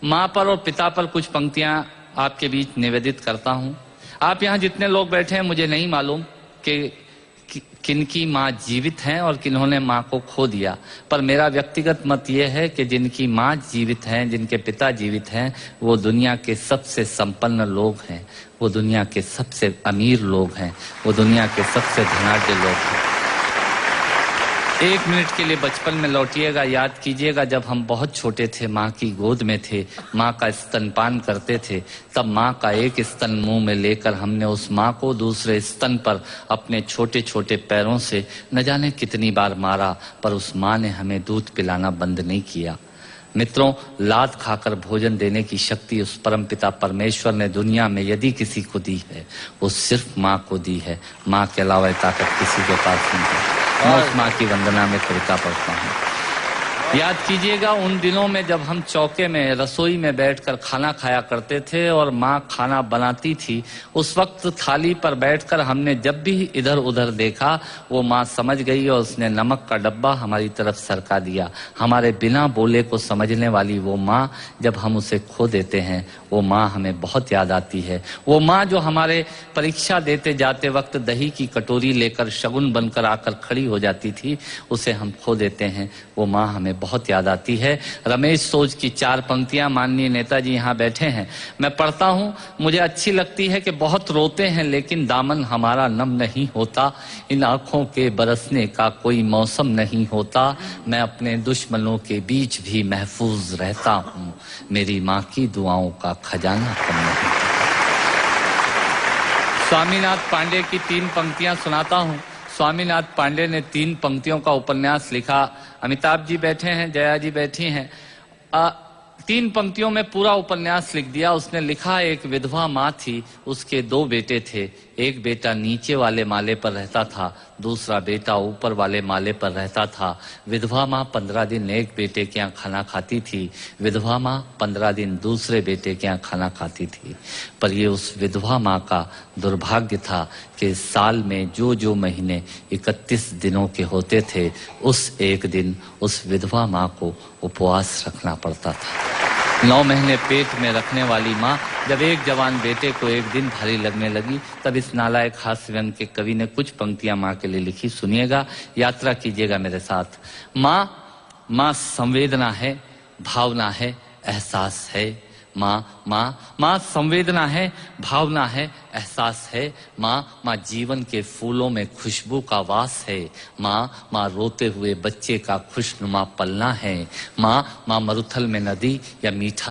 माँ पर और पिता पर कुछ पंक्तियां आपके बीच निवेदित करता हूं। आप यहाँ जितने लोग बैठे हैं, मुझे नहीं मालूम कि किनकी माँ जीवित हैं और किन्होंने माँ को खो दिया, पर मेरा व्यक्तिगत मत यह है कि जिनकी माँ जीवित हैं, जिनके पिता जीवित हैं, वो दुनिया के सबसे संपन्न लोग हैं, वो दुनिया के सबसे अमीर लोग हैं, वो दुनिया के सबसे धनाढ्य लोग हैं। 1 मिनट के लिए बचपन में लौटिएगा, याद कीजिएगा जब हम बहुत छोटे थे, माँ की गोद में थे, माँ का स्तनपान करते थे, तब माँ का एक स्तन मुंह में लेकर हमने उस माँ को दूसरे स्तन पर अपने छोटे छोटे पैरों से न जाने कितनी बार मारा, पर उस माँ ने हमें दूध पिलाना बंद नहीं किया। मित्रों, लात खाकर भोजन देने की शक्ति उस परमपिता परमेश्वर ने दुनिया में यदि किसी को दी है, वो सिर्फ माँ को दी है। माँ के अलावा ताकत किसी के पास नहीं है। मैं उस माँ की वंदना में कृतज्ञता करता हूँ। याद कीजिएगा उन दिनों में जब हम चौके में, रसोई में बैठकर खाना खाया करते थे और माँ खाना बनाती थी, उस वक्त थाली पर बैठकर हमने जब भी इधर उधर देखा, वो माँ समझ गई और उसने नमक का डब्बा हमारी तरफ सरका दिया। हमारे बिना बोले को समझने वाली वो माँ, जब हम उसे खो देते हैं, वो माँ हमें बहुत याद आती है। वो माँ जो हमारे परीक्षा देते जाते वक्त दही की कटोरी लेकर शगुन बनकर आकर खड़ी हो जाती थी, उसे हम खो देते हैं। वो माँ हमें बहुत याद आती है। रमेश सोज की 4 पंक्तियां माननीय नेताजी यहाँ बैठे हैं, मैं पढ़ता हूँ, मुझे अच्छी लगती है कि बहुत रोते हैं लेकिन दामन हमारा नम नहीं होता, इन आंखों के बरसने का कोई मौसम नहीं होता, मैं अपने दुश्मनों के बीच भी महफूज रहता हूँ, मेरी माँ की दुआओं का खजाना कम नहीं। स्वामीनाथ पांडे की 3 पंक्तियां सुनाता हूँ। स्वामीनाथ पांडे ने 3 पंक्तियों का उपन्यास लिखा। अमिताभ जी बैठे हैं, जया जी बैठी हैं। 3 पंक्तियों में पूरा उपन्यास लिख दिया। उसने लिखा, एक विधवा माँ थी, उसके 2 बेटे थे, एक बेटा नीचे वाले माले पर रहता था, दूसरा बेटा ऊपर वाले माले पर रहता था। विधवा माँ 15 दिन एक बेटे के यहाँ खाना खाती थी, विधवा माँ 15 दिन दूसरे बेटे के यहाँ खाना खाती थी। पर ये उस विधवा माँ का दुर्भाग्य था कि साल में जो महीने 31 दिनों के होते थे, उस एक दिन उस विधवा माँ को उपवास रखना पड़ता था। 9 महीने पेट में रखने वाली माँ जब एक जवान बेटे को एक दिन भारी लगने लगी, तब इस नालायक हास्य व्यंग के कवि ने कुछ पंक्तियां माँ के लिए लिखी। सुनिएगा, यात्रा कीजिएगा मेरे साथ। माँ संवेदना है, भावना है, एहसास है। माँ संवेदना है, भावना है, एहसास है। माँ जीवन के फूलों में खुशबू का वास है। माँ रोते हुए बच्चे का खुशनुमा पलना है। माँ मरुथल में नदी या मीठा